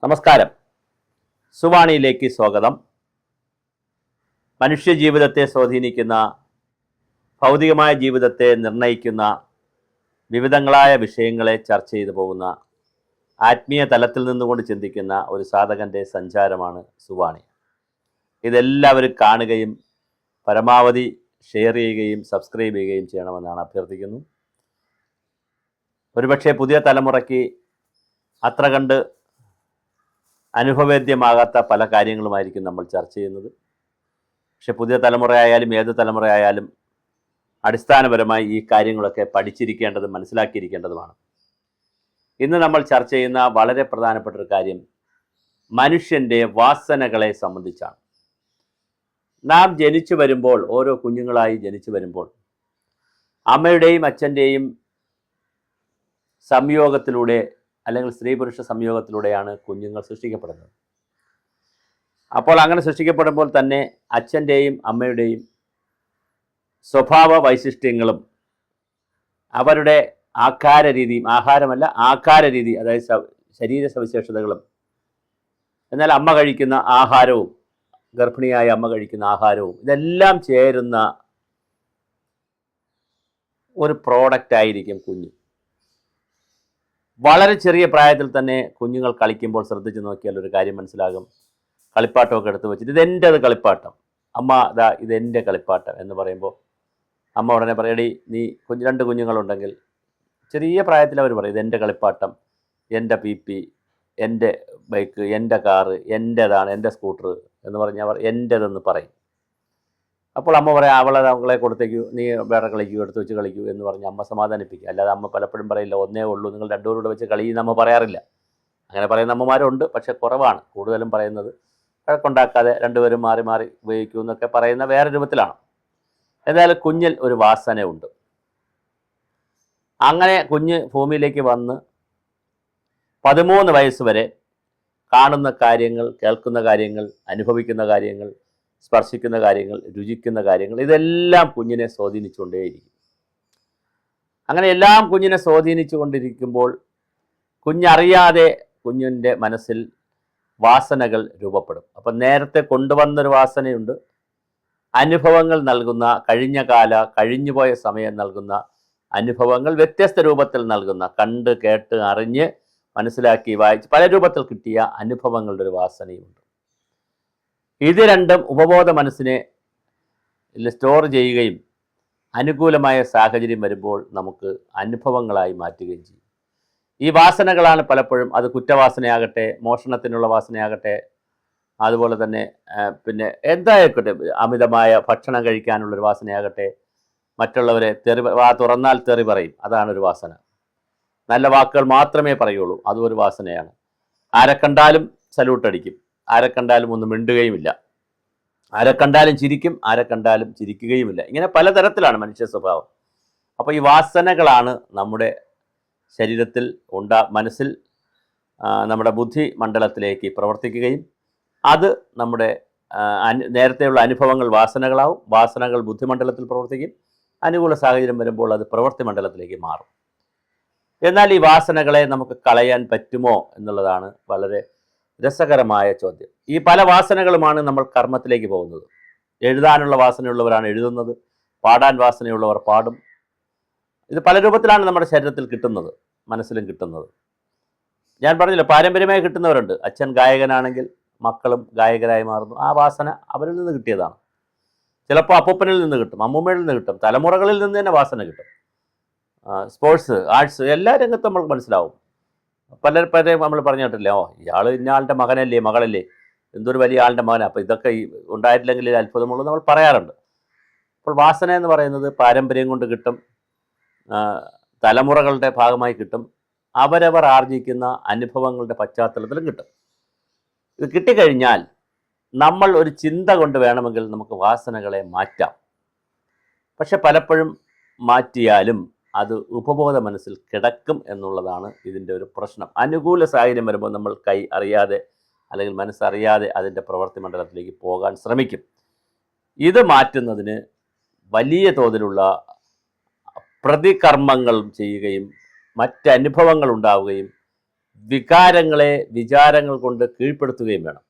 നമസ്കാരം. സുവാണിയിലേക്ക് സ്വാഗതം. മനുഷ്യജീവിതത്തെ സ്വാധീനിക്കുന്ന, ഭൗതികമായ ജീവിതത്തെ നിർണയിക്കുന്ന വിവിധങ്ങളായ വിഷയങ്ങളെ ചർച്ച ചെയ്തു പോകുന്ന, ആത്മീയ തലത്തിൽ നിന്നുകൊണ്ട് ചിന്തിക്കുന്ന ഒരു സാധകൻ്റെ സഞ്ചാരമാണ് സുവാണി. ഇതെല്ലാവരും കാണുകയും പരമാവധി ഷെയർ ചെയ്യുകയും സബ്സ്ക്രൈബ് ചെയ്യുകയും ചെയ്യണമെന്നാണ് അഭ്യർത്ഥിക്കുന്നു. ഒരുപക്ഷെ പുതിയ തലമുറയ്ക്ക് അത്ര കണ്ട് അനുഭവേദ്യമാകാത്ത പല കാര്യങ്ങളുമായിരിക്കും നമ്മൾ ചർച്ച ചെയ്യുന്നത്. പക്ഷെ പുതിയ തലമുറയായാലും ഏത് തലമുറയായാലും അടിസ്ഥാനപരമായി ഈ കാര്യങ്ങളൊക്കെ പഠിച്ചിരിക്കേണ്ടതും മനസ്സിലാക്കിയിരിക്കേണ്ടതുമാണ്. ഇന്ന് നമ്മൾ ചർച്ച ചെയ്യുന്ന വളരെ പ്രധാനപ്പെട്ട ഒരു കാര്യം മനുഷ്യൻ്റെ വാസനകളെ സംബന്ധിച്ചാണ്. നാം ജനിച്ചു വരുമ്പോൾ, ഓരോ കുഞ്ഞുങ്ങളായി ജനിച്ചു വരുമ്പോൾ അമ്മയുടെയും അച്ഛൻ്റെയും സംയോഗത്തിലൂടെ അല്ലെങ്കിൽ സ്ത്രീ പുരുഷ സംയോഗത്തിലൂടെയാണ് കുഞ്ഞുങ്ങൾ സൃഷ്ടിക്കപ്പെടുന്നത്. അപ്പോൾ അങ്ങനെ സൃഷ്ടിക്കപ്പെടുമ്പോൾ തന്നെ അച്ഛൻ്റെയും അമ്മയുടെയും സ്വഭാവ വൈശിഷ്ട്യങ്ങളും അവരുടെ ആഹാര രീതിയും, ആഹാര രീതി, അതായത് ശരീര സവിശേഷതകളും, എന്നാൽ അമ്മ കഴിക്കുന്ന ആഹാരവും, ഗർഭിണിയായ അമ്മ കഴിക്കുന്ന ആഹാരവും, ഇതെല്ലാം ചേരുന്ന ഒരു പ്രോഡക്റ്റ് ആയിരിക്കും കുഞ്ഞ്. വളരെ ചെറിയ പ്രായത്തിൽ തന്നെ കുഞ്ഞുങ്ങൾ കളിക്കുമ്പോൾ ശ്രദ്ധിച്ച് നോക്കിയാൽ ഒരു കാര്യം മനസ്സിലാകും. കളിപ്പാട്ടമൊക്കെ എടുത്ത് വെച്ചിട്ട് ഇതെൻ്റെത് കളിപ്പാട്ടം, അമ്മ ഇതാ ഇതെൻ്റെ കളിപ്പാട്ടം എന്ന് പറയുമ്പോൾ അമ്മ ഉടനെ പറയടി, നീ രണ്ട് കുഞ്ഞുങ്ങളുണ്ടെങ്കിൽ ചെറിയ പ്രായത്തിൽ അവർ പറയും ഇതെൻ്റെ കളിപ്പാട്ടം, എൻ്റെ പി, എൻ്റെ ബൈക്ക്, എൻ്റെ കാറ്, എൻ്റേതാണ്, എൻ്റെ സ്കൂട്ടർ എന്ന് പറഞ്ഞ് അവർ എൻ്റേതെന്ന് പറയും. അപ്പോൾ അമ്മ പറയാം അവളെ കൊടുത്തേക്കൂ, നീ വേറെ കളിക്കൂ, എടുത്ത് വെച്ച് കളിക്കൂ എന്ന് പറഞ്ഞ് അമ്മ സമാധാനിപ്പിക്കുക. അല്ലാതെ അമ്മ പലപ്പോഴും പറയില്ല ഒന്നേ ഉള്ളൂ, നിങ്ങൾ രണ്ടുപേരോട് വെച്ച് കളിയെന്ന് അമ്മ പറയാറില്ല. അങ്ങനെ പറയുന്ന അമ്മമാരുണ്ട്, പക്ഷെ കുറവാണ്. കൂടുതലും പറയുന്നത് വഴക്കുണ്ടാക്കാതെ രണ്ടുപേരും മാറി മാറി ഉപയോഗിക്കൂ എന്നൊക്കെ പറയുന്ന വേറെ രൂപത്തിലാണ്. എന്തായാലും കുഞ്ഞിൽ ഒരു വാസനയുണ്ട്. അങ്ങനെ കുഞ്ഞ് ഭൂമിയിലേക്ക് വന്ന് 13 വയസ്സ് വരെ കാണുന്ന കാര്യങ്ങൾ, കേൾക്കുന്ന കാര്യങ്ങൾ, അനുഭവിക്കുന്ന കാര്യങ്ങൾ, സ്പർശിക്കുന്ന കാര്യങ്ങൾ, രുചിക്കുന്ന കാര്യങ്ങൾ, ഇതെല്ലാം കുഞ്ഞിനെ സ്വാധീനിച്ചുകൊണ്ടേയിരിക്കും. അങ്ങനെ എല്ലാം കുഞ്ഞിനെ സ്വാധീനിച്ചു കൊണ്ടിരിക്കുമ്പോൾ കുഞ്ഞറിയാതെ കുഞ്ഞിൻ്റെ മനസ്സിൽ വാസനകൾ രൂപപ്പെടും. അപ്പം നേരത്തെ കൊണ്ടുവന്നൊരു വാസനയുണ്ട്, അനുഭവങ്ങൾ നൽകുന്ന, കഴിഞ്ഞുപോയ സമയം നൽകുന്ന അനുഭവങ്ങൾ വ്യത്യസ്ത രൂപത്തിൽ നൽകുന്ന, കണ്ട് കേട്ട് അറിഞ്ഞ് മനസ്സിലാക്കി വായിച്ച് പല രൂപത്തിൽ കിട്ടിയ അനുഭവങ്ങളുടെ ഒരു വാസനയുണ്ട്. ഇത് രണ്ടും ഉപബോധ മനസ്സിനെ സ്റ്റോർ ചെയ്യുകയും അനുകൂലമായ സാഹചര്യം വരുമ്പോൾ നമുക്ക് അനുഭവങ്ങളായി മാറ്റുകയും ചെയ്യും. ഈ വാസനകളാണ് പലപ്പോഴും, അത് കുറ്റവാസനയാകട്ടെ, മോഷണത്തിനുള്ള വാസനയാകട്ടെ, അതുപോലെ തന്നെ പിന്നെ എന്തായിക്കോട്ടെ, അമിതമായ ഭക്ഷണം കഴിക്കാനുള്ളൊരു വാസനയാകട്ടെ, മറ്റുള്ളവരെ തുറന്നാൽ തെറി പറയും, അതാണൊരു വാസന. നല്ല വാക്കുകൾ മാത്രമേ പറയുള്ളൂ, അതും ഒരു വാസനയാണ്. ആരെ കണ്ടാലും സല്യൂട്ടടിക്കും, ആരെ കണ്ടാലും ഒന്നും മിണ്ടുകയുമില്ല, ആരെ കണ്ടാലും ചിരിക്കും, ആരെ കണ്ടാലും ചിരിക്കുകയുമില്ല. ഇങ്ങനെ പലതരത്തിലാണ് മനുഷ്യ സ്വഭാവം. അപ്പോൾ ഈ വാസനകളാണ് നമ്മുടെ ശരീരത്തിൽ മനസ്സിൽ, നമ്മുടെ ബുദ്ധി മണ്ഡലത്തിലേക്ക് പ്രവർത്തിക്കുകയും അത് നമ്മുടെ നേരത്തെയുള്ള അനുഭവങ്ങൾ വാസനകളാവും, വാസനകൾ ബുദ്ധിമണ്ഡലത്തിൽ പ്രവർത്തിക്കും, അനുകൂല സാഹചര്യം വരുമ്പോൾ അത് പ്രവൃത്തി മണ്ഡലത്തിലേക്ക് മാറും. എന്നാൽ ഈ വാസനകളെ നമുക്ക് കളയാൻ പറ്റുമോ എന്നുള്ളതാണ് വളരെ രസകരമായ ചോദ്യം. ഈ പല വാസനകളുമാണ് നമ്മൾ കർമ്മത്തിലേക്ക് പോകുന്നത്. എഴുതാനുള്ള വാസനയുള്ളവരാണ് എഴുതുന്നത്, പാടാൻ വാസനയുള്ളവർ പാടും. ഇത് പല രൂപത്തിലാണ് നമ്മുടെ ശരീരത്തിൽ കിട്ടുന്നത്, മനസ്സിലും കിട്ടുന്നത്. ഞാൻ പറഞ്ഞില്ല, പാരമ്പര്യമായി കിട്ടുന്നവരുണ്ട്. അച്ഛൻ ഗായകനാണെങ്കിൽ മക്കളും ഗായകരായി മാറുന്നു. ആ വാസന അവരിൽ നിന്ന് കിട്ടിയതാണ്. ചിലപ്പോൾ അപ്പൂപ്പനിൽ നിന്ന് കിട്ടും, അമ്മൂമ്മയിൽ നിന്ന് കിട്ടും, തലമുറകളിൽ നിന്ന് തന്നെ വാസന കിട്ടും. സ്പോർട്സ്, ആർട്സ്, എല്ലാ രംഗത്തും നമുക്ക് മനസ്സിലാവും. പലരും നമ്മൾ പറഞ്ഞു കേട്ടില്ലേ, ഇയാൾ ഇന്നയാളുടെ മകനല്ലേ, മകളല്ലേ, എന്തൊരു വലിയ ആളുടെ മകനാണ്, അപ്പോൾ ഇതൊക്കെ ഉണ്ടായിട്ടില്ലെങ്കിൽ അത്ഭുതമുള്ളൂ നമ്മൾ പറയാറുണ്ട്. അപ്പോൾ വാസന എന്ന് പറയുന്നത് പാരമ്പര്യം കൊണ്ട് കിട്ടും, തലമുറകളുടെ ഭാഗമായി കിട്ടും, അവരവർ ആർജിക്കുന്ന അനുഭവങ്ങളുടെ പശ്ചാത്തലത്തിലും കിട്ടും. ഇത് കിട്ടിക്കഴിഞ്ഞാൽ നമ്മൾ ഒരു ചിന്ത കൊണ്ട് വേണമെങ്കിൽ നമുക്ക് വാസനകളെ മാറ്റാം. പക്ഷെ പലപ്പോഴും മാറ്റിയാലും അത് ഉപബോധ മനസ്സിൽ കിടക്കും എന്നുള്ളതാണ് ഇതിൻ്റെ ഒരു പ്രശ്നം. അനുകൂല സാഹചര്യം വരുമ്പോൾ നമ്മൾ അറിയാതെ അല്ലെങ്കിൽ മനസ്സറിയാതെ അതിൻ്റെ പ്രവൃത്തി മണ്ഡലത്തിലേക്ക് പോകാൻ ശ്രമിക്കും. ഇത് മാറ്റുന്നതിന് വലിയ തോതിലുള്ള പ്രതികർമ്മങ്ങൾ ചെയ്യുകയും മറ്റനുഭവങ്ങൾ ഉണ്ടാവുകയും വികാരങ്ങളെ വിചാരങ്ങൾ കൊണ്ട് കീഴ്പ്പെടുത്തുകയും വേണം.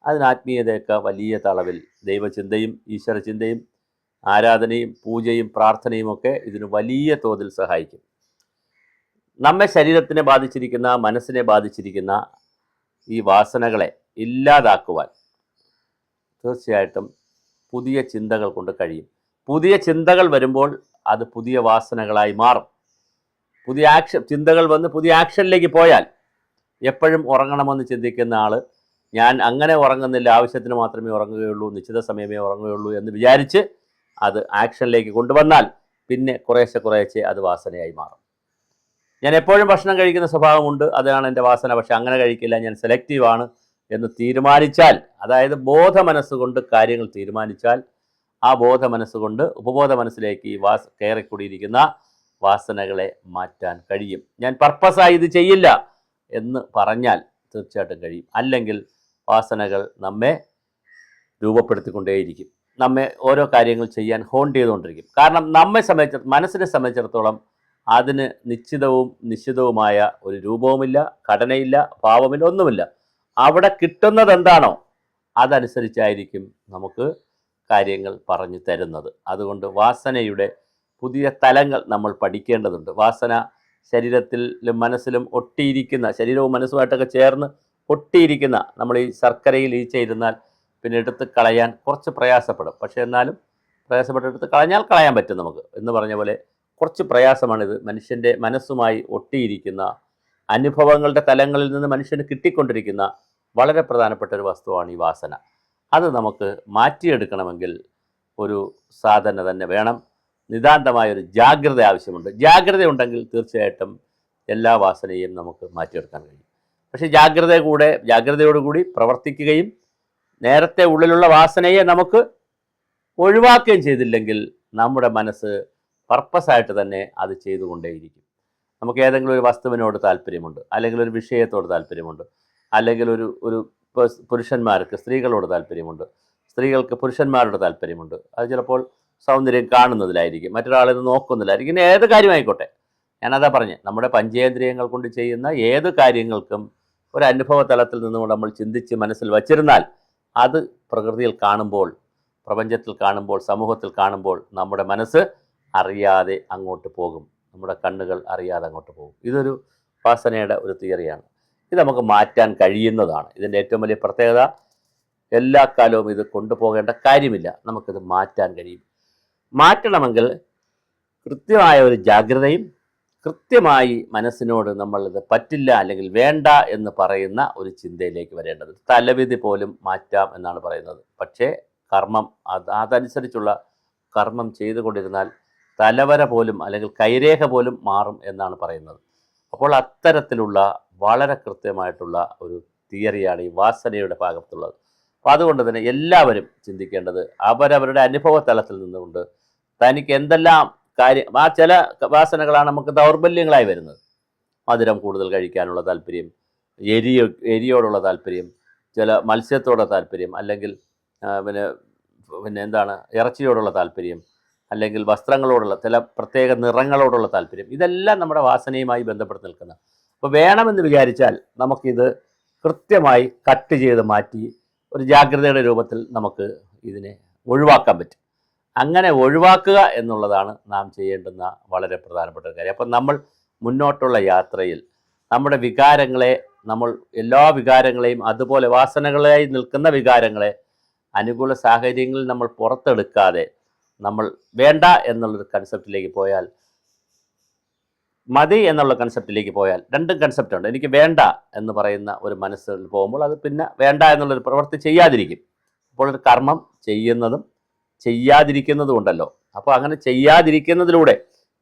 അതിന് ആത്മീയതയൊക്കെ വലിയ അളവിൽ ദൈവചിന്തയും ഈശ്വരചിന്തയും ആരാധനയും പൂജയും പ്രാർത്ഥനയും ഒക്കെ ഇതിന് വലിയ തോതിൽ സഹായിക്കും. നമ്മെ ശരീരത്തിനെ ബാധിച്ചിരിക്കുന്ന, മനസ്സിനെ ബാധിച്ചിരിക്കുന്ന ഈ വാസനകളെ ഇല്ലാതാക്കുവാൻ തീർച്ചയായിട്ടും പുതിയ ചിന്തകൾ കൊണ്ട് കഴിയും. പുതിയ ചിന്തകൾ വരുമ്പോൾ അത് പുതിയ വാസനകളായി മാറും. പുതിയ ചിന്തകൾ വന്ന് പുതിയ ആക്ഷനിലേക്ക് പോയാൽ, എപ്പോഴും ഉറങ്ങണമെന്ന് ചിന്തിക്കുന്ന ആൾ ഞാൻ അങ്ങനെ ഉറങ്ങുന്നില്ല, ആവശ്യത്തിന് മാത്രമേ ഉറങ്ങുകയുള്ളൂ, നിശ്ചിത സമയമേ ഉറങ്ങുകയുള്ളൂ എന്ന് വിചാരിച്ച് അത് ആക്ഷനിലേക്ക് കൊണ്ടുവന്നാൽ പിന്നെ കുറേശ്ശെ അത് വാസനയായി മാറും. ഞാൻ എപ്പോഴും ഭക്ഷണം കഴിക്കുന്ന സ്വഭാവമുണ്ട്, അതാണ് എൻ്റെ വാസന, പക്ഷെ അങ്ങനെ കഴിക്കില്ല, ഞാൻ സെലക്റ്റീവാണ് എന്ന് തീരുമാനിച്ചാൽ, അതായത് ബോധ മനസ്സുകൊണ്ട് കാര്യങ്ങൾ തീരുമാനിച്ചാൽ, ആ ബോധ മനസ്സുകൊണ്ട് ഉപബോധ മനസ്സിലേക്ക് ഈ കയറിക്കൂടിയിരിക്കുന്ന വാസനകളെ മാറ്റാൻ കഴിയും. ഞാൻ പർപ്പസായി ഇത് ചെയ്യില്ല എന്ന് പറഞ്ഞാൽ തീർച്ചയായിട്ടും കഴിയും. അല്ലെങ്കിൽ വാസനകൾ നമ്മെ രൂപപ്പെടുത്തിക്കൊണ്ടേയിരിക്കും, നമ്മെ ഓരോ കാര്യങ്ങൾ ചെയ്യാൻ ഹോണ്ട് ചെയ്തുകൊണ്ടിരിക്കും. കാരണം മനസ്സിനെ സംബന്ധിച്ചിടത്തോളം അതിന് നിശ്ചിതവും നിശ്ചിതവുമായ ഒരു രൂപവുമില്ല, ഘടനയില്ല, ഭാവമില്ല, ഒന്നുമില്ല. അവിടെ കിട്ടുന്നത് എന്താണോ അതനുസരിച്ചായിരിക്കും നമുക്ക് കാര്യങ്ങൾ പറഞ്ഞു തരുന്നത്. അതുകൊണ്ട് വാസനയുടെ പുതിയ തലങ്ങൾ നമ്മൾ പഠിക്കേണ്ടതുണ്ട്. വാസന ശരീരത്തിലും മനസ്സിലും ഒട്ടിയിരിക്കുന്ന, ശരീരവും മനസ്സുമായിട്ടൊക്കെ ചേർന്ന് ഒട്ടിയിരിക്കുന്ന, നമ്മൾ ഈ ശർക്കരയിൽ ഈച്ചയിരുന്നാൽ പിന്നെ എടുത്ത് കളയാൻ കുറച്ച് പ്രയാസപ്പെടും. പക്ഷേ എന്നാലും പ്രയാസപ്പെട്ടെടുത്ത് കളയാൻ പറ്റും നമുക്ക് എന്ന് പറഞ്ഞ പോലെ കുറച്ച് പ്രയാസമാണിത്. മനുഷ്യൻ്റെ മനസ്സുമായി ഒട്ടിയിരിക്കുന്ന അനുഭവങ്ങളുടെ തലങ്ങളിൽ നിന്ന് മനുഷ്യന് കിട്ടിക്കൊണ്ടിരിക്കുന്ന വളരെ പ്രധാനപ്പെട്ട ഒരു വസ്തുവാണ് ഈ വാസന. അത് നമുക്ക് മാറ്റിയെടുക്കണമെങ്കിൽ ഒരു സാധന തന്നെ വേണം. നിതാന്തമായൊരു ജാഗ്രത ആവശ്യമുണ്ട്. ജാഗ്രത ഉണ്ടെങ്കിൽ തീർച്ചയായിട്ടും എല്ലാ വാസനയും നമുക്ക് മാറ്റിയെടുക്കാൻ കഴിയും. പക്ഷേ ജാഗ്രതയോടുകൂടി പ്രവർത്തിക്കുകയും നേരത്തെ ഉള്ളിലുള്ള വാസനയെ നമുക്ക് ഒഴിവാക്കുകയും ചെയ്തില്ലെങ്കിൽ നമ്മുടെ മനസ്സ് പർപ്പസായിട്ട് തന്നെ അത് ചെയ്തുകൊണ്ടേയിരിക്കും. നമുക്ക് ഏതെങ്കിലും ഒരു വസ്തുവിനോട് താല്പര്യമുണ്ട്, അല്ലെങ്കിൽ ഒരു വിഷയത്തോട് താല്പര്യമുണ്ട്, അല്ലെങ്കിൽ ഒരു പുരുഷന്മാർക്ക് സ്ത്രീകളോട് താല്പര്യമുണ്ട്, സ്ത്രീകൾക്ക് പുരുഷന്മാരോട് താല്പര്യമുണ്ട്. അത് ചിലപ്പോൾ സൗന്ദര്യം കാണുന്നതിലായിരിക്കും, മറ്റൊരാളിൽ നോക്കുന്നതിലായിരിക്കും. ഇനി ഏത് കാര്യമായിക്കോട്ടെ, ഞാനതാ പറഞ്ഞ്, നമ്മുടെ പഞ്ചേന്ദ്രിയങ്ങൾ കൊണ്ട് ചെയ്യുന്ന ഏത് കാര്യങ്ങൾക്കും ഒരു അനുഭവ തലത്തിൽ നിന്നുകൊണ്ട് നമ്മൾ ചിന്തിച്ച് മനസ്സിൽ വച്ചിരുന്നാൽ അത് പ്രകൃതിയിൽ കാണുമ്പോൾ, പ്രപഞ്ചത്തിൽ കാണുമ്പോൾ, സമൂഹത്തിൽ കാണുമ്പോൾ നമ്മുടെ മനസ്സ് അറിയാതെ അങ്ങോട്ട് പോകും, നമ്മുടെ കണ്ണുകൾ അറിയാതെ അങ്ങോട്ട് പോകും. ഇതൊരു വാസനയുടെ ഒരു തിയറിയാണ്. ഇത് നമുക്ക് മാറ്റാൻ കഴിയുന്നതാണ്. ഇതിൻ്റെ ഏറ്റവും വലിയ പ്രത്യേകത, എല്ലാ കാലവും ഇത് കൊണ്ടുപോകേണ്ട കാര്യമില്ല, നമുക്കിത് മാറ്റാൻ കഴിയും. മാറ്റണമെങ്കിൽ കൃത്യമായ ഒരു ജാഗ്രതയും കൃത്യമായി മനസ്സിനോട് നമ്മളിത് പറ്റില്ല അല്ലെങ്കിൽ വേണ്ട എന്ന് പറയുന്ന ഒരു ചിന്തയിലേക്ക് വരേണ്ടത്. തലവിധി പോലും മാറ്റാം എന്നാണ് പറയുന്നത്. പക്ഷേ കർമ്മം അതനുസരിച്ചുള്ള കർമ്മം ചെയ്തുകൊണ്ടിരുന്നാൽ തലവര പോലും അല്ലെങ്കിൽ കൈരേഖ പോലും മാറും എന്നാണ് പറയുന്നത്. അപ്പോൾ അത്തരത്തിലുള്ള വളരെ കൃത്യമായിട്ടുള്ള ഒരു തിയറിയാണ് ഈ വാസനയുടെ ഭാഗത്തുള്ളത്. അപ്പോൾ അതുകൊണ്ട് തന്നെ എല്ലാവരും ചിന്തിക്കേണ്ടത് അവരവരുടെ അനുഭവ തലത്തിൽ നിന്നുകൊണ്ട് തനിക്ക് എന്തെല്ലാം ആ ചില വാസനകളാണ് നമുക്ക് ദൗർബല്യങ്ങളായി വരുന്നത്. മധുരം കൂടുതൽ കഴിക്കാനുള്ള താല്പര്യം, എരിയോടുള്ള താല്പര്യം, ചില മത്സ്യത്തോടുള്ള താല്പര്യം, അല്ലെങ്കിൽ പിന്നെ എന്താണ് ഇറച്ചിയോടുള്ള താല്പര്യം, അല്ലെങ്കിൽ വസ്ത്രങ്ങളോടുള്ള ചില പ്രത്യേക നിറങ്ങളോടുള്ള താല്പര്യം, ഇതെല്ലാം നമ്മുടെ വാസനയുമായി ബന്ധപ്പെട്ട് നിൽക്കുന്ന. അപ്പോൾ വേണമെന്ന് വിചാരിച്ചാൽ നമുക്കിത് കൃത്യമായി കട്ട് ചെയ്ത് മാറ്റി ഒരു ജാഗ്രതയുടെ രൂപത്തിൽ നമുക്ക് ഇതിനെ ഒഴിവാക്കാൻ പറ്റും. അങ്ങനെ ഒഴിവാക്കുക എന്നുള്ളതാണ് നാം ചെയ്യേണ്ടുന്ന വളരെ പ്രധാനപ്പെട്ട ഒരു കാര്യം. അപ്പം നമ്മൾ മുന്നോട്ടുള്ള യാത്രയിൽ നമ്മുടെ വികാരങ്ങളെ, നമ്മൾ എല്ലാ വികാരങ്ങളെയും, അതുപോലെ വാസനകളായി നിൽക്കുന്ന വികാരങ്ങളെ അനുകൂല സാഹചര്യങ്ങളിൽ നമ്മൾ പുറത്തെടുക്കാതെ നമ്മൾ വേണ്ട എന്നുള്ളൊരു കൺസെപ്റ്റിലേക്ക് പോയാൽ, മതി എന്നുള്ള കൺസെപ്റ്റിലേക്ക് പോയാൽ, രണ്ടും കൺസെപ്റ്റുണ്ട്. എനിക്ക് വേണ്ട എന്ന് പറയുന്ന ഒരു മനസ്സിൽ പോകുമ്പോൾ അത് പിന്നെ വേണ്ട എന്നുള്ളൊരു പ്രവൃത്തി ചെയ്യാതിരിക്കും. അപ്പോൾ ഒരു കർമ്മം ചെയ്യുന്നതും ചെയ്യാതിരിക്കുന്നതും ഉണ്ടല്ലോ. അപ്പോൾ അങ്ങനെ ചെയ്യാതിരിക്കുന്നതിലൂടെ,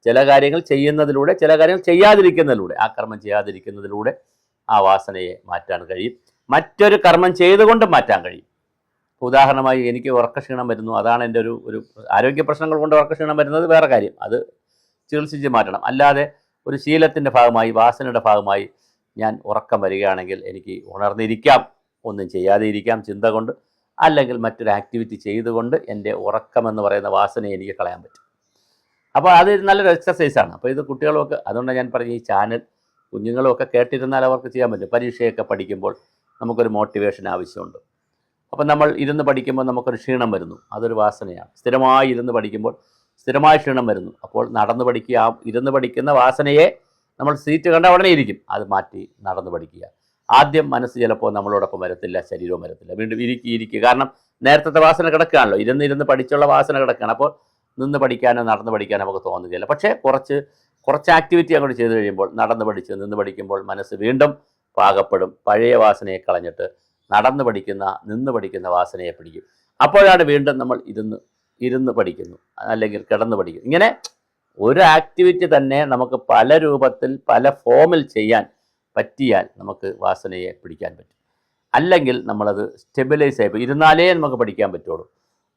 ചില കാര്യങ്ങൾ ചെയ്യുന്നതിലൂടെ, ചില കാര്യങ്ങൾ ചെയ്യാതിരിക്കുന്നതിലൂടെ, ആ കർമ്മം ചെയ്യാതിരിക്കുന്നതിലൂടെ ആ വാസനയെ മാറ്റാൻ കഴിയും. മറ്റൊരു കർമ്മം ചെയ്തുകൊണ്ട് മാറ്റാൻ കഴിയും. ഉദാഹരണമായി എനിക്ക് ഉറക്കക്ഷീണം വരുന്നു, അതാണ് എൻ്റെ ഒരു ആരോഗ്യ പ്രശ്നങ്ങൾ കൊണ്ട് ഉറക്കക്ഷീണം വരുന്നത് വേറെ കാര്യം, അത് ചികിത്സിച്ച് മാറ്റണം. അല്ലാതെ ഒരു ശീലത്തിൻ്റെ ഭാഗമായി, വാസനയുടെ ഭാഗമായി ഞാൻ ഉറക്കം വരികയാണെങ്കിൽ എനിക്ക് ഉണർന്നിരിക്കാം, ഒന്നും ചെയ്യാതെ ഇരിക്കാം ചിന്ത കൊണ്ട്, അല്ലെങ്കിൽ മറ്റൊരു ആക്ടിവിറ്റി ചെയ്തുകൊണ്ട് എൻ്റെ ഉറക്കമെന്ന് പറയുന്ന വാസനയെ എനിക്ക് കളയാൻ പറ്റും. അപ്പോൾ അത് നല്ലൊരു എക്സസൈസാണ്. അപ്പോൾ ഇത് കുട്ടികളൊക്കെ, അതുകൊണ്ടാണ് ഞാൻ പറഞ്ഞ ഈ ചാനൽ കുഞ്ഞുങ്ങളും ഒക്കെ കേട്ടിരുന്നാൽ അവർക്ക് ചെയ്യാൻ പറ്റും. പരീക്ഷയൊക്കെ പഠിക്കുമ്പോൾ നമുക്കൊരു മോട്ടിവേഷൻ ആവശ്യമുണ്ട്. അപ്പം നമ്മൾ ഇരുന്ന് പഠിക്കുമ്പോൾ നമുക്കൊരു ക്ഷീണം വരുന്നു, അതൊരു വാസനയാണ്. സ്ഥിരമായി ഇരുന്ന് പഠിക്കുമ്പോൾ സ്ഥിരമായ ക്ഷീണം വരുന്നു. അപ്പോൾ നടന്ന് പഠിക്കുക, ആ ഇരുന്ന് പഠിക്കുന്ന വാസനയെ നമ്മൾ സീറ്റ് കണ്ട ഉടനെ ഇരിക്കും, അത് മാറ്റി നടന്ന് പഠിക്കുക. ആദ്യം മനസ്സ് ചിലപ്പോൾ നമ്മളോടൊപ്പം വരത്തില്ല, ശരീരവും വരത്തില്ല, വീണ്ടും ഇരിക്കുക. കാരണം നേരത്തെ വാസന കിടക്കുകയാണല്ലോ, ഇരുന്ന് പഠിച്ചുള്ള വാസന കിടക്കുകയാണ്. അപ്പോൾ നിന്ന് പഠിക്കാനോ നടന്ന് പഠിക്കാനോ നമുക്ക് തോന്നുകയില്ല. പക്ഷേ കുറച്ച് ആക്ടിവിറ്റി അങ്ങോട്ട് ചെയ്ത് കഴിയുമ്പോൾ നടന്ന് പഠിച്ച് നിന്ന് പഠിക്കുമ്പോൾ മനസ്സ് വീണ്ടും പാകപ്പെടും. പഴയ വാസനയെ കളഞ്ഞിട്ട് നിന്ന് പഠിക്കുന്ന വാസനയെ പിടിക്കും. അപ്പോഴാണ് വീണ്ടും നമ്മൾ ഇരുന്ന് പഠിക്കുന്നു, അല്ലെങ്കിൽ കിടന്ന് പഠിക്കുന്നു. ഇങ്ങനെ ഒരു ആക്ടിവിറ്റി തന്നെ നമുക്ക് പല രൂപത്തിൽ പല ഫോമിൽ ചെയ്യാൻ പറ്റിയാൽ നമുക്ക് വാസനയെ പിടിക്കാൻ പറ്റും. അല്ലെങ്കിൽ നമ്മളത് സ്റ്റെബിലൈസ് ആയി ഇരുന്നാലേ നമുക്ക് പഠിക്കാൻ പറ്റുള്ളൂ,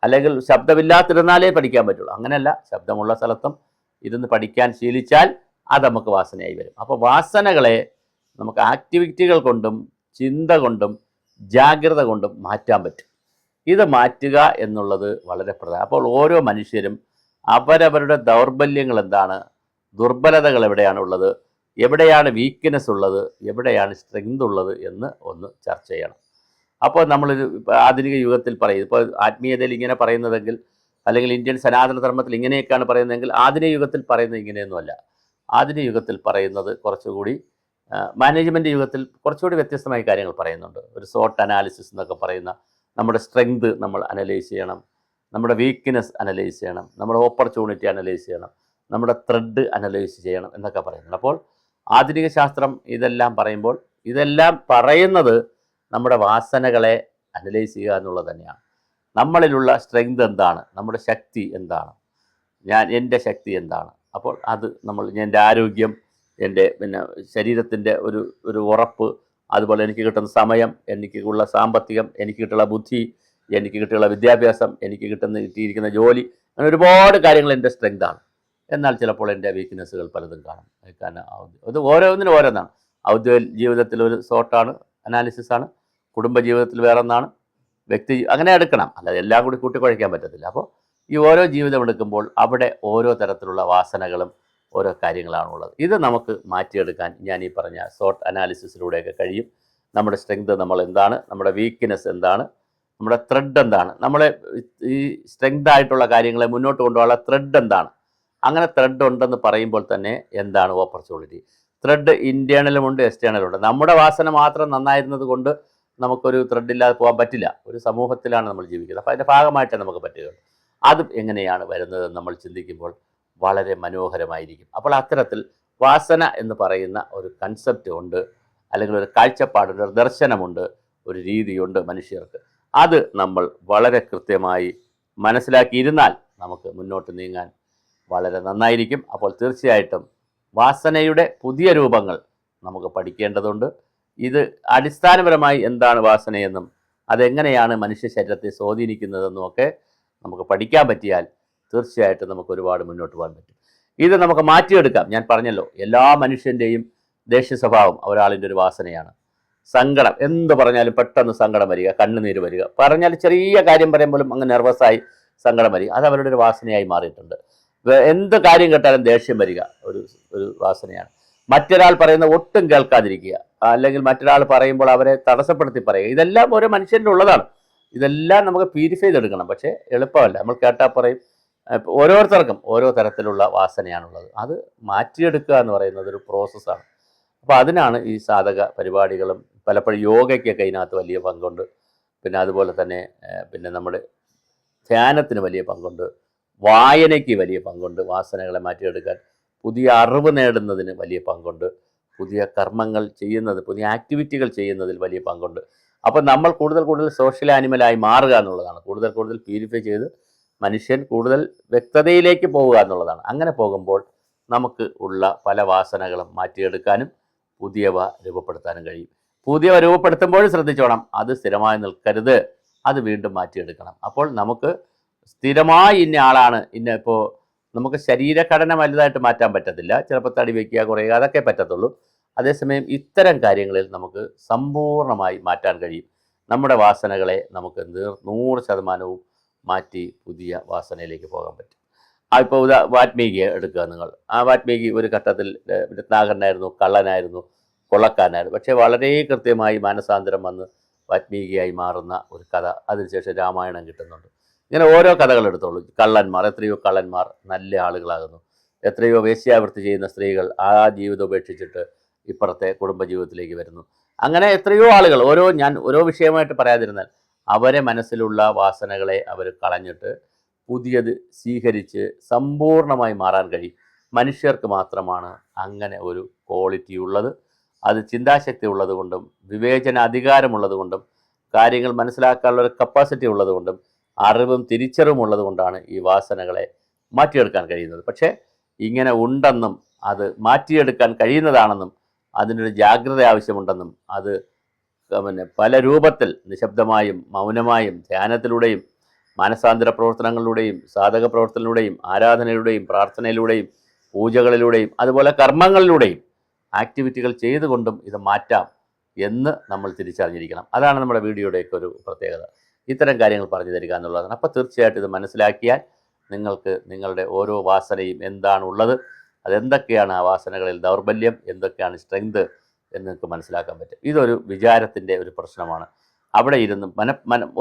അല്ലെങ്കിൽ ശബ്ദമില്ലാത്തിരുന്നാലേ പഠിക്കാൻ പറ്റുള്ളൂ. അങ്ങനെയല്ല, ശബ്ദമുള്ള സ്ഥലത്തും ഇരുന്ന് പഠിക്കാൻ ശീലിച്ചാൽ അത് നമുക്ക് വാസനയായി വരും. അപ്പോൾ വാസനകളെ നമുക്ക് ആക്ടിവിറ്റികൾ കൊണ്ടും ചിന്ത കൊണ്ടും ജാഗ്രത കൊണ്ടും മാറ്റാൻ പറ്റും. ഇത് മാറ്റുക എന്നുള്ളത് വളരെ പ്രധാനം. അപ്പോൾ ഓരോ മനുഷ്യരും അവരവരുടെ ദൗർബല്യങ്ങൾ എന്താണ്, ദുർബലതകൾ എവിടെയാണുള്ളത്, എവിടെയാണ് വീക്ക്നെസ് ഉള്ളത്, എവിടെയാണ് സ്ട്രെങ്ത് ഉള്ളത് എന്ന് ഒന്ന് ചർച്ച ചെയ്യണം. അപ്പോൾ നമ്മളൊരു ആധുനിക യുഗത്തിൽ പറയും, ഇപ്പോൾ ആത്മീയതയിൽ ഇങ്ങനെ പറയുന്നതെങ്കിൽ, അല്ലെങ്കിൽ ഇന്ത്യൻ സനാതന ധർമ്മത്തിൽ ഇങ്ങനെയൊക്കെയാണ് പറയുന്നതെങ്കിൽ, ആധുനിക യുഗത്തിൽ പറയുന്നത് ഇങ്ങനെയൊന്നുമല്ല. ആധുനിക യുഗത്തിൽ പറയുന്നത് കുറച്ചുകൂടി, മാനേജ്മെൻറ്റ് യുഗത്തിൽ കുറച്ചുകൂടി വ്യത്യസ്തമായ കാര്യങ്ങൾ പറയുന്നുണ്ട്. ഒരു സോട്ട് അനാലിസിസ് എന്നൊക്കെ പറയുന്ന, നമ്മുടെ സ്ട്രെങ്ത് നമ്മൾ അനലൈസ് ചെയ്യണം, നമ്മുടെ വീക്ക്നെസ് അനലൈസ് ചെയ്യണം, നമ്മുടെ ഓപ്പർച്യൂണിറ്റി അനലൈസ് ചെയ്യണം, നമ്മുടെ ത്രെഡ് അനലൈസ് ചെയ്യണം എന്നൊക്കെ പറയുന്നുണ്ട്. അപ്പോൾ ആധുനിക ശാസ്ത്രം ഇതെല്ലാം പറയുമ്പോൾ ഇതെല്ലാം പറയുന്നത് നമ്മുടെ വാസനകളെ അനലൈസ് ചെയ്യുക എന്നുള്ളത് തന്നെയാണ്. നമ്മളിലുള്ള സ്ട്രെങ്ത് എന്താണ്, നമ്മുടെ ശക്തി എന്താണ്, എൻ്റെ ശക്തി എന്താണ്. അപ്പോൾ അത് എൻ്റെ ആരോഗ്യം, എൻ്റെ ശരീരത്തിൻ്റെ ഒരു ഉറപ്പ്, അതുപോലെ എനിക്ക് കിട്ടുന്ന സമയം, എനിക്കുള്ള സാമ്പത്തികം, എനിക്ക് കിട്ടുള്ള ബുദ്ധി, എനിക്ക് കിട്ടിയുള്ള വിദ്യാഭ്യാസം, എനിക്ക് കിട്ടിയിരിക്കുന്ന ജോലി, അങ്ങനെ ഒരുപാട് കാര്യങ്ങൾ എൻ്റെ സ്ട്രെങ്താണ്. എന്നാൽ ചിലപ്പോൾ എൻ്റെ വീക്ക്നെസ്സുകൾ പലതും കാണും. കാരണം ഇത് ഓരോന്നിനും ഓരോന്നാണ്. ഔദ്യോഗിക ജീവിതത്തിൽ ഒരു സോട്ടാണ്, അനാലിസിസാണ്, കുടുംബ ജീവിതത്തിൽ വേറെ ഒന്നാണ്, വ്യക്തി അങ്ങനെ എടുക്കണം, അല്ലാതെ എല്ലാം കൂടി കൂട്ടിക്കുഴയ്ക്കാൻ പറ്റത്തില്ല. അപ്പോൾ ഈ ഓരോ ജീവിതം എടുക്കുമ്പോൾ അവിടെ ഓരോ തരത്തിലുള്ള വാസനകളും ഓരോ കാര്യങ്ങളാണുള്ളത്. ഇത് നമുക്ക് മാറ്റിയെടുക്കാൻ ഞാൻ ഈ പറഞ്ഞ സോട്ട് അനാലിസിസിലൂടെയൊക്കെ കഴിയും. നമ്മുടെ സ്ട്രെങ്ത് നമ്മൾ എന്താണ്, നമ്മുടെ വീക്ക്നെസ് എന്താണ്, നമ്മുടെ ത്രെഡ് എന്താണ്, നമ്മളെ ഈ സ്ട്രെങ്ത് ആയിട്ടുള്ള കാര്യങ്ങളെ മുന്നോട്ട് കൊണ്ടുപോകാനുള്ള ത്രെഡ് എന്താണ്. അങ്ങനെ ത്രെഡ് ഉണ്ടെന്ന് പറയുമ്പോൾ തന്നെ എന്താണ് ഓപ്പർച്യൂണിറ്റി. ത്രെഡ് ഇൻറ്റേർണലുമുണ്ട്, എക്സ്റ്റേണലുമുണ്ട്. നമ്മുടെ വാസന മാത്രം നന്നായിരുന്നത് കൊണ്ട് നമുക്കൊരു ത്രെഡില്ലാതെ പോകാൻ പറ്റില്ല. ഒരു സമൂഹത്തിലാണ് നമ്മൾ ജീവിക്കുന്നത്, അപ്പോൾ അതിൻ്റെ ഭാഗമായിട്ടേ നമുക്ക് പറ്റുകയുള്ളൂ. അതും എങ്ങനെയാണ് വരുന്നതെന്ന് നമ്മൾ ചിന്തിക്കുമ്പോൾ വളരെ മനോഹരമായിരിക്കും. അപ്പോൾ അത്തരത്തിൽ വാസന എന്ന് പറയുന്ന ഒരു കൺസെപ്റ്റ് ഉണ്ട്, അല്ലെങ്കിൽ ഒരു കാഴ്ചപ്പാടുണ്ട്, ഒരു ദർശനമുണ്ട്, ഒരു രീതിയുണ്ട് മനുഷ്യർക്ക്. അത് നമ്മൾ വളരെ കൃത്യമായി മനസ്സിലാക്കിയിരുന്നാൽ നമുക്ക് മുന്നോട്ട് നീങ്ങാൻ വളരെ നന്നായിരിക്കും. അപ്പോൾ തീർച്ചയായിട്ടും വാസനയുടെ പുതിയ രൂപങ്ങൾ നമുക്ക് പഠിക്കേണ്ടതുണ്ട്. ഇത് അടിസ്ഥാനപരമായി എന്താണ് വാസനയെന്നും അതെങ്ങനെയാണ് മനുഷ്യ ശരീരത്തെ സ്വാധീനിക്കുന്നതെന്നും ഒക്കെ നമുക്ക് പഠിക്കാൻ പറ്റിയാൽ തീർച്ചയായിട്ടും നമുക്ക് ഒരുപാട് മുന്നോട്ട് പോകാൻ പറ്റും. ഇത് നമുക്ക് മാറ്റിയെടുക്കാം. ഞാൻ പറഞ്ഞല്ലോ, എല്ലാ മനുഷ്യൻ്റെയും ദേഷ്യ സ്വഭാവം ഒരാളിൻ്റെ ഒരു വാസനയാണ്. സങ്കടം, എന്ത് പറഞ്ഞാലും പെട്ടെന്ന് സങ്കടം വരിക, കണ്ണുനീര് വരിക, പറഞ്ഞാൽ ചെറിയ കാര്യം പറയുമ്പോഴും അങ്ങ് നെർവസായി സങ്കടം വരിക, അത് അവരുടെ ഒരു വാസനയായി മാറിയിട്ടുണ്ട്. എന്ത് കാര്യം കേട്ടാലും ദേഷ്യം വരിക ഒരു വാസനയാണ്. മറ്റൊരാൾ പറയുന്ന ഒട്ടും കേൾക്കാതിരിക്കുക, അല്ലെങ്കിൽ മറ്റൊരാൾ പറയുമ്പോൾ അവരെ തടസ്സപ്പെടുത്തി പറയുക, ഇതെല്ലാം ഓരോ മനുഷ്യൻ്റെ ഉള്ളതാണ്. ഇതെല്ലാം നമുക്ക് പ്യൂരിഫൈ ചെയ്തെടുക്കണം. പക്ഷേ എളുപ്പമല്ല. നമ്മൾ കേട്ടാൽ പറയും. ഓരോരുത്തർക്കും ഓരോ തരത്തിലുള്ള വാസനയാണുള്ളത്. അത് മാറ്റിയെടുക്കുക എന്ന് പറയുന്നത് ഒരു പ്രോസസ്സാണ്. അപ്പോൾ അതിനാണ് ഈ സാധക പരിപാടികളും, പലപ്പോഴും യോഗയ്ക്കൊക്കെ ഇതിനകത്ത് വലിയ പങ്കുണ്ട്. പിന്നെ അതുപോലെ തന്നെ നമ്മുടെ ധ്യാനത്തിന് വലിയ പങ്കുണ്ട്, വായനയ്ക്ക് വലിയ പങ്കുണ്ട്, വാസനകളെ മാറ്റിയെടുക്കാൻ പുതിയ അറിവ് നേടുന്നതിന് വലിയ പങ്കുണ്ട്, പുതിയ കർമ്മങ്ങൾ ചെയ്യുന്നത്, പുതിയ ആക്ടിവിറ്റികൾ ചെയ്യുന്നതിൽ വലിയ പങ്കുണ്ട്. അപ്പോൾ നമ്മൾ കൂടുതൽ സോഷ്യൽ ആനിമലായി മാറുക എന്നുള്ളതാണ്. കൂടുതൽ പ്യൂരിഫൈ ചെയ്ത് മനുഷ്യൻ കൂടുതൽ വ്യക്തതയിലേക്ക് പോവുക എന്നുള്ളതാണ്. അങ്ങനെ പോകുമ്പോൾ നമുക്ക് ഉള്ള പല വാസനകളും മാറ്റിയെടുക്കാനും പുതിയവ രൂപപ്പെടുത്താനും കഴിയും. പുതിയവ രൂപപ്പെടുത്തുമ്പോഴും ശ്രദ്ധിച്ചോണം, അത് സ്ഥിരമായി നിൽക്കരുത്, അത് വീണ്ടും മാറ്റിയെടുക്കണം. അപ്പോൾ നമുക്ക് സ്ഥിരമായി ഇന്ന ആളാണ്, ഇപ്പോൾ നമുക്ക് ശരീരഘടന വലുതായിട്ട് മാറ്റാൻ പറ്റത്തില്ല, ചിലപ്പോൾ തടി വയ്ക്കുക, കുറയുക, അതൊക്കെ പറ്റത്തുള്ളൂ. അതേസമയം ഇത്തരം കാര്യങ്ങളിൽ നമുക്ക് സമ്പൂർണ്ണമായി മാറ്റാൻ കഴിയും. നമ്മുടെ വാസനകളെ നമുക്ക് 100% മാറ്റി പുതിയ വാസനയിലേക്ക് പോകാൻ പറ്റും. ഇപ്പോൾ വാൽമീകിയെ എടുക്കുക നിങ്ങൾ. ആ വാൽമീകി ഒരു ഘട്ടത്തിൽ രത്നാകരനായിരുന്നു, കള്ളനായിരുന്നു, കൊള്ളക്കാരനായിരുന്നു. പക്ഷേ വളരെ കൃത്യമായി മാനസാന്തരം വന്ന് വാൽമീകിയായി മാറുന്ന ഒരു കഥ, അതിനുശേഷം രാമായണം കിട്ടുന്നുണ്ട്. ഇങ്ങനെ ഓരോ കഥകൾ എടുത്തോളൂ. കള്ളന്മാർ, എത്രയോ കള്ളന്മാർ നല്ല ആളുകളാകുന്നു. എത്രയോ വേശ്യാവൃത്തി ചെയ്യുന്ന സ്ത്രീകൾ ആ ജീവിതം ഉപേക്ഷിച്ചിട്ട് ഇപ്പുറത്തെ കുടുംബജീവിതത്തിലേക്ക് വരുന്നു. അങ്ങനെ എത്രയോ ആളുകൾ, ഞാൻ ഓരോ വിഷയമായിട്ട് പറയാതിരുന്നാൽ അവരെ മനസ്സിലുള്ള വാസനകളെ അവർ കളഞ്ഞിട്ട് പുതിയത് സ്വീകരിച്ച് സമ്പൂർണ്ണമായി മാറാൻ കഴിയും. മനുഷ്യർക്ക് മാത്രമാണ് അങ്ങനെ ഒരു ക്വാളിറ്റി ഉള്ളത്. അത് ചിന്താശക്തി ഉള്ളത് കൊണ്ടും വിവേചന അധികാരമുള്ളത് കൊണ്ടും കാര്യങ്ങൾ മനസ്സിലാക്കാനുള്ള ഒരു കപ്പാസിറ്റി ഉള്ളത് കൊണ്ടും അറിവും തിരിച്ചറിവും ഉള്ളത് കൊണ്ടാണ് ഈ വാസനകളെ മാറ്റിയെടുക്കാൻ കഴിയുന്നത്. പക്ഷേ ഇങ്ങനെ ഉണ്ടെന്നും അത് മാറ്റിയെടുക്കാൻ കഴിയുന്നതാണെന്നും അതിനൊരു ജാഗ്രത ആവശ്യമുണ്ടെന്നും അത് പല രൂപത്തിൽ നിശബ്ദമായും മൗനമായും ധ്യാനത്തിലൂടെയും മാനസാന്തര പ്രവർത്തനങ്ങളിലൂടെയും സാധക പ്രവർത്തനത്തിലൂടെയും ആരാധനയിലൂടെയും പ്രാർത്ഥനയിലൂടെയും പൂജകളിലൂടെയും അതുപോലെ കർമ്മങ്ങളിലൂടെയും ആക്ടിവിറ്റികൾ ചെയ്തുകൊണ്ടും ഇത് മാറ്റാം എന്ന് നമ്മൾ തിരിച്ചറിഞ്ഞിരിക്കണം. അതാണ് നമ്മുടെ വീഡിയോയുടെയൊക്കെ ഒരു പ്രത്യേകത. ഇത്തരം കാര്യങ്ങൾ പറഞ്ഞു തരിക എന്നുള്ളതാണ്. അപ്പോൾ തീർച്ചയായിട്ടും ഇത് മനസ്സിലാക്കിയാൽ നിങ്ങൾക്ക് നിങ്ങളുടെ ഓരോ വാസനയും എന്താണുള്ളത്, അതെന്തൊക്കെയാണ് ആ വാസനകളിൽ ദൗർബല്യം, എന്തൊക്കെയാണ് സ്ട്രെങ്ത് എന്ന് നിങ്ങൾക്ക് മനസ്സിലാക്കാൻ പറ്റും. ഇതൊരു വിചാരത്തിൻ്റെ ഒരു പ്രശ്നമാണ്. അവിടെ ഇരുന്ന്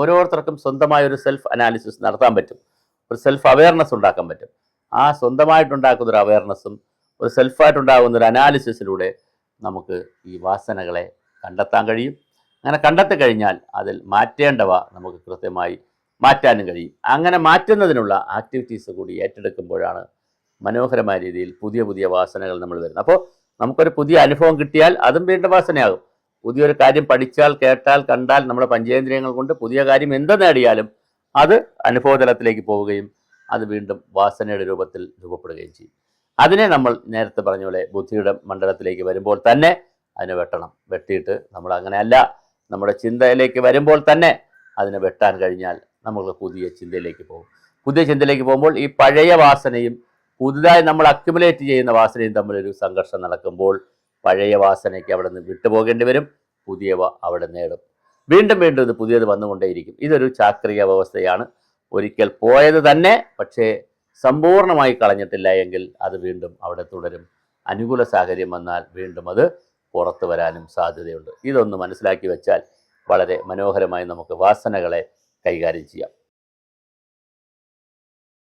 ഓരോരുത്തർക്കും സ്വന്തമായ ഒരു സെൽഫ് അനാലിസിസ് നടത്താൻ പറ്റും, ഒരു സെൽഫ് അവെയർനെസ് ഉണ്ടാക്കാൻ പറ്റും. ആ സ്വന്തമായിട്ടുണ്ടാക്കുന്ന ഒരു അവെയർനെസ്സും ഒരു സെൽഫായിട്ടുണ്ടാകുന്ന ഒരു അനാലിസിസിലൂടെ നമുക്ക് ഈ വാസനകളെ കണ്ടെത്താൻ കഴിയും. അങ്ങനെ കണ്ടെത്തി കഴിഞ്ഞാൽ അതിൽ മാറ്റേണ്ടവ നമുക്ക് കൃത്യമായി മാറ്റാനും കഴിയും. അങ്ങനെ മാറ്റുന്നതിനുള്ള ആക്ടിവിറ്റീസ് കൂടി ഏറ്റെടുക്കുമ്പോഴാണ് മനോഹരമായ രീതിയിൽ പുതിയ പുതിയ വാസനകൾ നമ്മൾ വരുന്നത്. അപ്പോൾ നമുക്കൊരു പുതിയ അനുഭവം കിട്ടിയാൽ അതും വീണ്ടും വാസനയാകും. പുതിയൊരു കാര്യം പഠിച്ചാൽ, കേട്ടാൽ, കണ്ടാൽ നമ്മുടെ പഞ്ചേന്ദ്രിയങ്ങൾ കൊണ്ട് പുതിയ കാര്യം എന്ത് നേടിയാലും അത് അനുഭവതലത്തിലേക്ക് പോവുകയും അത് വീണ്ടും വാസനയുടെ രൂപത്തിൽ രൂപപ്പെടുകയും ചെയ്യും. അതിനെ നമ്മൾ നേരത്തെ പറഞ്ഞ പോലെ ബുദ്ധിയുടെ മണ്ഡലത്തിലേക്ക് വരുമ്പോൾ തന്നെ അതിനെ വെട്ടണം. വെട്ടിയിട്ട് നമ്മൾ അങ്ങനെയല്ല, നമ്മുടെ ചിന്തയിലേക്ക് വരുമ്പോൾ തന്നെ അതിനെ വെട്ടാൻ കഴിഞ്ഞാൽ നമുക്ക് പുതിയ ചിന്തയിലേക്ക് പോകും. പുതിയ ചിന്തയിലേക്ക് പോകുമ്പോൾ ഈ പഴയ വാസനയും പുതുതായി നമ്മൾ അക്യുമുലേറ്റ് ചെയ്യുന്ന വാസനയും തമ്മിലൊരു സംഘർഷം നടക്കുമ്പോൾ പഴയ വാസനയ്ക്ക് അവിടെ നിന്ന് വിട്ടുപോകേണ്ടി വരും, പുതിയവ അവിടെ നേടും. വീണ്ടും വീണ്ടും ഇത് പുതിയത് വന്നുകൊണ്ടേയിരിക്കും. ഇതൊരു ചാക്രിക വ്യവസ്ഥയാണ്. ഒരിക്കൽ പോയത് തന്നെ പക്ഷേ സമ്പൂർണ്ണമായി കളഞ്ഞിട്ടില്ല എങ്കിൽ അത് വീണ്ടും അവിടെ തുടരും. അനുകൂല സാഹചര്യം വന്നാൽ വീണ്ടും അത് പുറത്തു വരാനും സാധ്യതയുണ്ട്. ഇതൊന്ന് മനസ്സിലാക്കി വെച്ചാൽ വളരെ മനോഹരമായി നമുക്ക് വാസനകളെ കൈകാര്യം ചെയ്യാം.